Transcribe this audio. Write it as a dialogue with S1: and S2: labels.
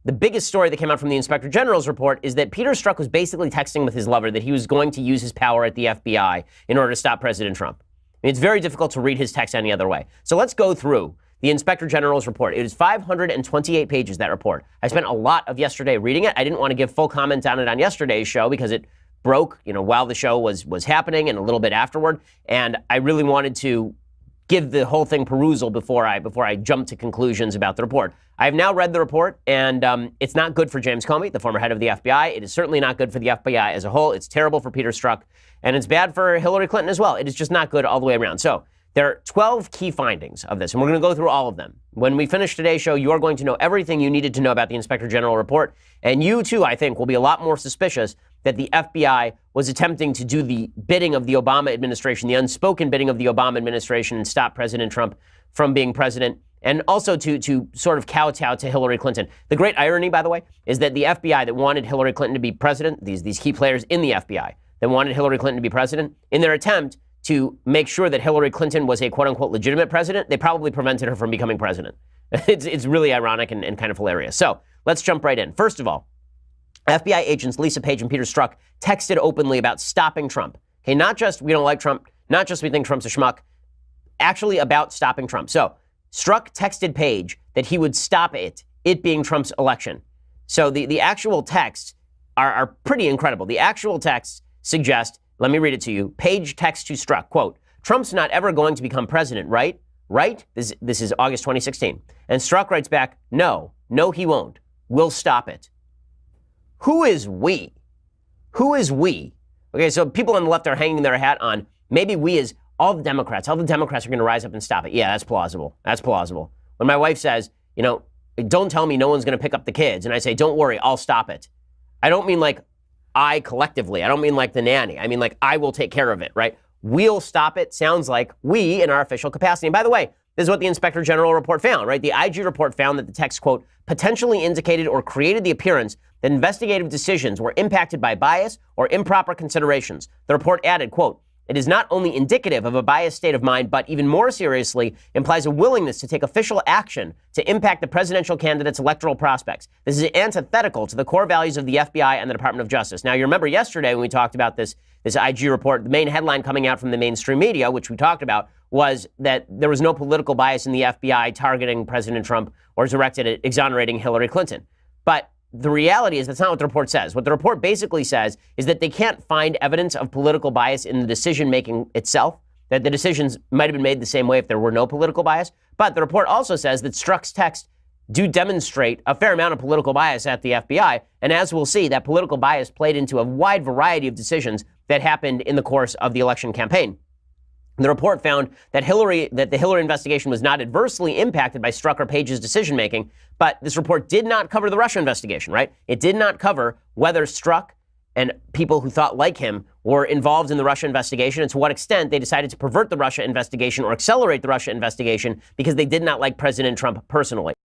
S1: the biggest story that came out from the Inspector General's report is that Peter Strzok was basically texting with his lover that he was going to use his power at the FBI in order to stop President Trump. I mean, it's very difficult to read his text any other way. So let's go through the Inspector General's report. It is 528 pages, that report. I spent a lot of yesterday reading it. I didn't want to give full comment on it on yesterday's show because it broke, while the show was happening and a little bit afterward. And I really wanted to give the whole thing perusal before I jump to conclusions about the report. I have now read the report, and it's not good for James Comey, the former head of the FBI. It is certainly not good for the FBI as a whole. It's terrible for Peter Strzok, and it's bad for Hillary Clinton as well. It is just not good all the way around. So there are 12 key findings of this, and we're going to go through all of them. When we finish today's show, you are going to know everything you needed to know about the Inspector General report, and you, too, I think, will be a lot more suspicious that the FBI was attempting to do the bidding of the Obama administration, the unspoken bidding of the Obama administration, and stop President Trump from being president, and also to sort of kowtow to Hillary Clinton. The great irony, by the way, is that the FBI that wanted Hillary Clinton to be president, these key players in the FBI that wanted Hillary Clinton to be president, in their attempt to make sure that Hillary Clinton was a quote-unquote legitimate president, they probably prevented her from becoming president. It's really ironic and kind of hilarious. So let's jump right in. First of all, FBI agents Lisa Page and Peter Strzok texted openly about stopping Trump. Okay, not just we don't like Trump, not just we think Trump's a schmuck, actually about stopping Trump. So Strzok texted Page that he would stop it being Trump's election. So the actual texts are pretty incredible. The actual texts suggest, let me read it to you. Page texts to Strzok, quote, "Trump's not ever going to become president, right? Right?" This is August 2016. And Strzok writes back, no, he won't. We'll stop it. Who is we? Who is we? Okay, so people on the left are hanging their hat on maybe we as all the Democrats are going to rise up and stop it. Yeah, that's plausible. That's plausible. When my wife says, don't tell me no one's going to pick up the kids, and I say, don't worry, I'll stop it. I don't mean like I collectively. I don't mean like the nanny. I mean like I will take care of it, right? We'll stop it sounds like we in our official capacity. And by the way, this is what the Inspector General report found, right? The IG report found that the text, quote, potentially indicated or created the appearance that investigative decisions were impacted by bias or improper considerations. The report added, quote, it is not only indicative of a biased state of mind, but even more seriously implies a willingness to take official action to impact the presidential candidate's electoral prospects. This is antithetical to the core values of the FBI and the Department of Justice. Now, you remember yesterday when we talked about this IG report, the main headline coming out from the mainstream media, which we talked about, was that there was no political bias in the FBI targeting President Trump or directed at exonerating Hillary Clinton. But the reality is that's not what the report says. What the report basically says is that they can't find evidence of political bias in the decision-making itself, that the decisions might have been made the same way if there were no political bias. But the report also says that Strzok's texts do demonstrate a fair amount of political bias at the FBI. And as we'll see, that political bias played into a wide variety of decisions that happened in the course of the election campaign. The report found that the Hillary investigation was not adversely impacted by Strzok or Page's decision-making, but this report did not cover the Russia investigation, right? It did not cover whether Strzok and people who thought like him were involved in the Russia investigation and to what extent they decided to pervert the Russia investigation or accelerate the Russia investigation because they did not like President Trump personally.